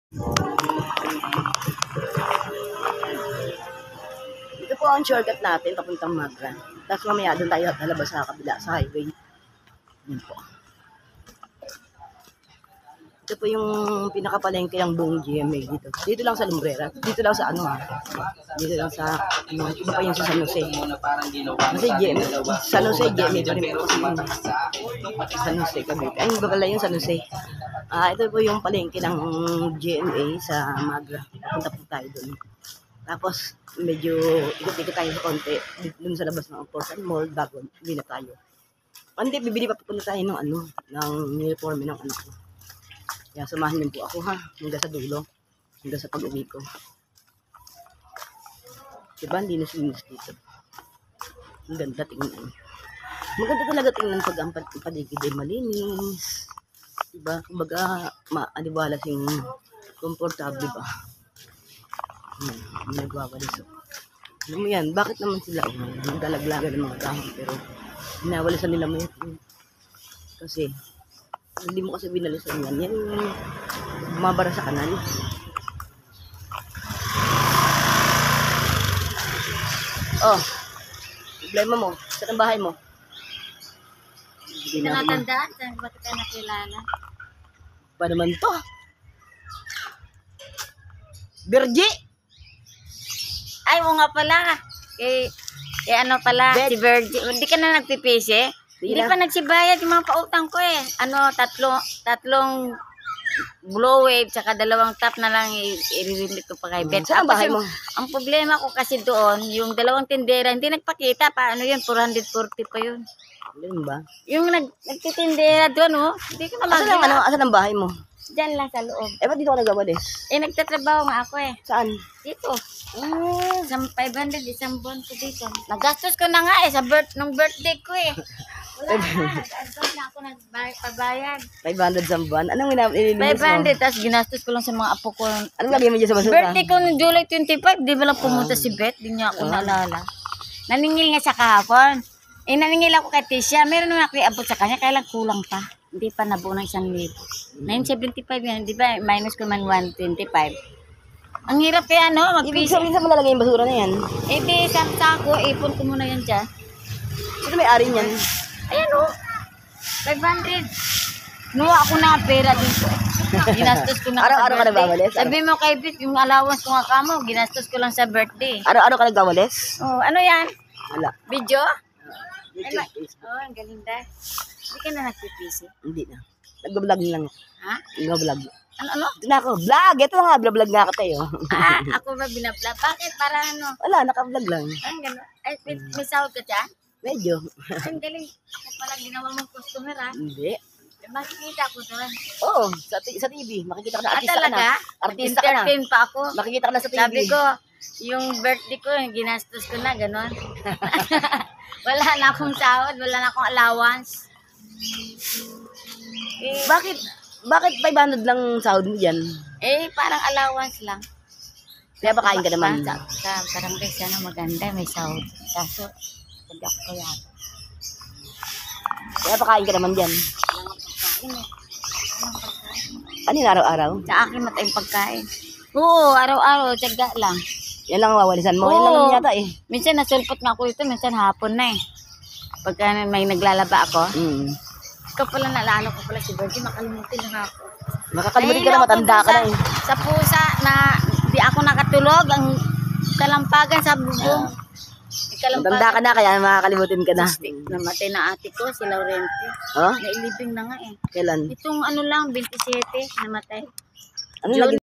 Ito po ang shortcut natin papuntang Magra. Tapos mamaya doon tayo lalabas sa kabila sa highway. Yan po. Ito po yung pinakapalengke ng buong GMA dito. Dito lang sa Lumbrera. Dito lang sa ano ha. Dito lang sa ano, iba pa yung sa San Jose. Kasi GMA, San Jose, GMA pa rin po kasi yung San Jose kami. Ay, iba pala yung San Jose. Ito po yung palengke ng GMA sa Magra. Punta po tayo doon. Tapos, medyo ikot-ikot tayo sa konti. Doon sa labas ng Porsan Mall, bago, hindi na tayo. Hindi, bibili pa pupunta tayo ng ano, ng uniform ng anak ko. Kaya samahan niyo po ako ha, hanggang sa dulo, hanggang sa pag-uwi ko. Diba, hindi nasinis dito. Ang ganda tingnan. Maganda talaga tingnan pag ang paligid ay malinis. Diba, kumbaga, maaliwalas yung komportable ba. Nagwawalis. Alam mo yan, bakit naman sila naglalaglagan ng mga dahon pero hinawalisan nila mo yan. Kasi, hindi mo kasi binalisan yan. Yan bumabara sa kanal. Oh, problema mo. Saan ang bahay mo? Hindi na natandaan. Saan ba ito nakilala? Ba naman to? Virgie! Ay, mo nga pala. Ano pala, Bet. si Virgie. Hindi ka na nagpipisi? Hindi pa nagsibayad yung mga pautang ko eh. Ano, tatlong blow wave, tsaka 2 tap na lang i-remit ko pa kay Bet. Saan ang bahay mo? Ang problema ko kasi doon, yung 2 tindera, hindi nagpakita. Paano yun? 440 pa yun. Ano ba? Yung nagtitindera doon, oh. Hindi ko na magila. Asan ang bahay mo? Diyan lang sa loob. Eh, ba't dito ka nagwawalis? Nagtatrabaho nga ako eh. Saan? Dito. Isang 500, isang buwan ko dito. Nagastos ko na nga eh sa nung birthday ko eh. Wala na. Nag-advance na ako nagpabayad. 500 sa buwan? Anong inilinis mo? 500, tapos ginastos ko lang sa mga apo ko. Anong lagay mo dyan sa basura? Birthday ko noong July 25, di ba lang pumunta si Beth? Di niya ako naalala. Naningil nga sa kahapon. Naningil ako kay Tisha. Meron naman ako iabot sa kanya, kaya lang kulang pa. Hindi pa nabuo ng 1,000. 975 yan, di ba? Minus ko man 125. Ang hirap kaya, no? Ibig sabihin sa malalagay yung basura na yan? Di, sa ako, ipon ko muna yan dyan. Sino may-ari niyan? Ayan, oh. 500. No, ako na pera dito. Ginastos ko na Araw-araw ka nagwawalis? Sabi mo kay Bit, yung allowance ko nga kamo, ginastos ko lang sa birthday. Araw-araw ka nagwawalis? Oh, ano yan? Wala. Video? YouTube, Oh, ang galing dahil. Hindi ka na nagpipisi. Hindi na. Nag-vlog lang. Ha? Nag-vlog. Ano? Ito na ako. Vlog! Ito nga, vlog nga ka tayo. Ako ba binabla? Bakit? Para ano? Wala, naka-vlog lang. Ang gano'n. Ay, may sahod ka dyan? Medyo. Ang galing. Ako pala ginawa mong customer, ha? Hindi. Makikita ko doon. Oo, sa TV. Makikita ka na. Artista ka na. Talaga? Artista ka na. Entertain pa ako. Makikita ka na sa TV. Sabi ko, yung birthday ko, ginastos ko na, gano'n. Wala na akong sahod, wala na akong allowance. Bakit 500 lang sahod mo dyan? Parang allowance lang. Kaya ba kain ka naman? Sa barangay sana maganda, may sahod. Kaso, pagdak ko yan. Kaya pa kain ka naman dyan? Ano yung araw-araw? Sa akin matayong pagkain. Oo, araw-araw, tiyaga lang. Yan lang ang wawalisan mo. Yan lang naman yata eh. Minsan nasulpot nga ako ito, minsan hapon na eh. Pagka may naglalaba ako, ikaw pala naalala ko pala si Virgie, makalimutin lang ako. Makakalimutin ka na, matanda ka na eh. Sa pusa na di ako nakatulog, ang kalampagan sa bubong. Matanda ka na, kaya makakalimutin ka na. Namatay na ate ko, si Laurente. Oh? Nailibing na nga eh. Kailan? Itong ano lang, 27, namatay. Ano